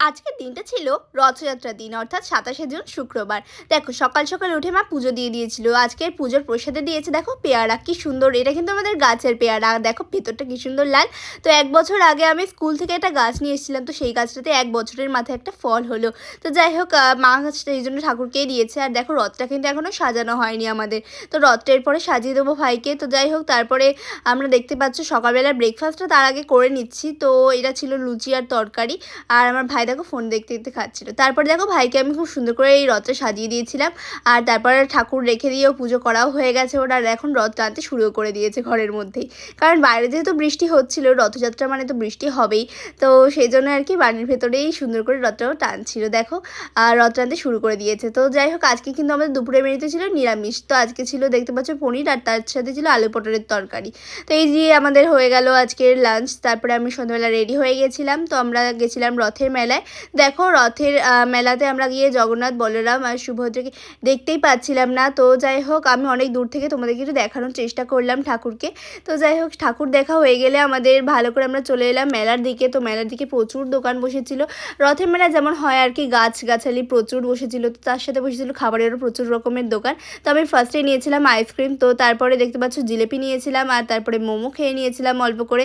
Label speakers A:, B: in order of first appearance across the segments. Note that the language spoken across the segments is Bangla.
A: আজকের দিনটা ছিল রথযাত্রার দিন, অর্থাৎ 27শে জুন শুক্রবার। দেখো সকাল সকাল উঠে মা পুজো দিয়ে দিয়েছিল। আজকের পুজোর প্রসাদে দিয়েছে দেখো পেয়ারা, কি সুন্দর! এটা কিন্তু আমাদের গাছের পেয়ারা, দেখো ভেতরটা কি সুন্দর লাল। তো 1 বছর আগে আমি স্কুল থেকে একটা গাছ নিয়ে এসেছিলাম, তো সেই গাছটাতে 1 বছরের মাথায় একটা ফল হলো। তো যাই হোক, মা গাছটা এই জন্য ঠাকুরকেই দিয়েছে। আর দেখো রথটা কিন্তু এখনও সাজানো হয়নি আমাদের, তো রথটা এরপরে সাজিয়ে দেবো ভাইকে। তো যাই হোক, তারপরে আমরা দেখতে পাচ্ছ সকালবেলার ব্রেকফাস্টটা তার আগে করে নিচ্ছি। তো এটা ছিল লুচি আর তরকারি, আর আমার ভাই দেখো ফোন দেখতে দেখতে খাচ্ছিল। তারপরে দেখো ভাইকে আমি খুব সুন্দর করে এই রথটা সাজিয়ে দিয়েছিলাম, আর তারপরে ঠাকুর রেখে দিয়েও পুজো করাও হয়ে গেছে ওর। আর এখন রথ টানতে শুরুও করে দিয়েছে ঘরের মধ্যেই, কারণ বাইরে যেহেতু বৃষ্টি হচ্ছিল, রথযাত্রা মানে তো বৃষ্টি হবেই। তো সেই জন্য আর কি বাড়ির ভেতরেই সুন্দর করে রথটাও টানছিল দেখো, আর রথ টানতে শুরু করে দিয়েছে। তো যাই হোক, আজকে কিন্তু আমাদের দুপুরে মেনুতে ছিল নিরামিষ। তো আজকে ছিল দেখতে পাচ্ছ পনির, আর তার সাথে ছিল আলু পটলের তরকারি। তো এই যে আমাদের হয়ে গেল আজকের লাঞ্চ। তারপরে আমি সন্ধ্যাবেলা রেডি হয়ে গেছিলাম, তো আমরা গেছিলাম রথের মেলায়। দেখো রথের মেলাতে আমরা গিয়ে জগন্নাথ, বলরাম আর সুভদ্রাকে দেখতেই পাচ্ছিলাম না। তো যাই হোক, আমি অনেক দূর থেকে তোমাদেরকে একটু দেখানোর চেষ্টা করলাম ঠাকুরকে। তো যাই হোক, ঠাকুর দেখা হয়ে গেলে আমাদের ভালো করে আমরা চলে এলাম মেলার দিকে। তো মেলার দিকে প্রচুর দোকান বসেছিল, রথের মেলা যেমন হয় আর কি, গাছগাছালি প্রচুর বসেছিল। তো তার সাথে বসেছিল খাবারেরও প্রচুর রকমের দোকান। তো আমি ফার্স্টে নিয়েছিলাম আইসক্রিম, তো তারপরে দেখতে পাচ্ছ জিলেপি নিয়েছিলাম, আর তারপরে মোমো খেয়ে নিয়েছিলাম অল্প করে।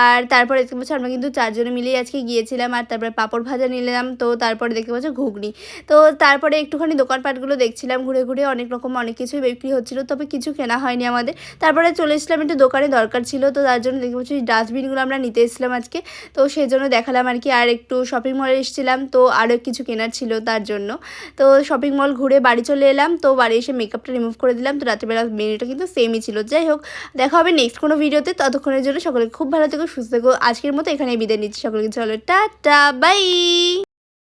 A: আর তারপরে দেখতে পাচ্ছ আমরা কিন্তু 4 জনে মিলেই আজকে গিয়েছিলাম। আর তারপরে পাঁপড় ভাজা নিলাম। তো তারপরে দেখতে পাচ্ছ ঘুগনি। তো তারপরে একটুখানি দোকানপাটগুলো দেখছিলাম ঘুরে ঘুরে, অনেক রকম অনেক কিছুই বিক্রি হচ্ছিলো, তবে কিছু কেনা হয়নি আমাদের। তারপরে চলে এসেছিলাম, একটু দোকানে দরকার ছিল, তো তার জন্য দেখতে পাচ্ছি ডাস্টবিনগুলো আমরা নিতে এসেছিলাম আজকে। তো সেই জন্য দেখালাম আর কি। আর একটু শপিং মলে এসেছিলাম, তো আরও কিছু কেনার ছিল তার জন্য। তো শপিং মল ঘুরে বাড়ি চলে এলাম। তো বাড়ি এসে মেকআপটা রিমুভ করে দিলাম। তো রাত্রিবেলা মেনুটা কিন্তু সেমই ছিল। যাই হোক, দেখা হবে নেক্সট কোনো ভিডিওতে। ততক্ষণের জন্য সকলে খুব ভালো থেকো, সুস্থ থেকো। আজকের মতো এখানেই বিদায় নিচ্ছি সকলকে। চলো টাটা, বাই।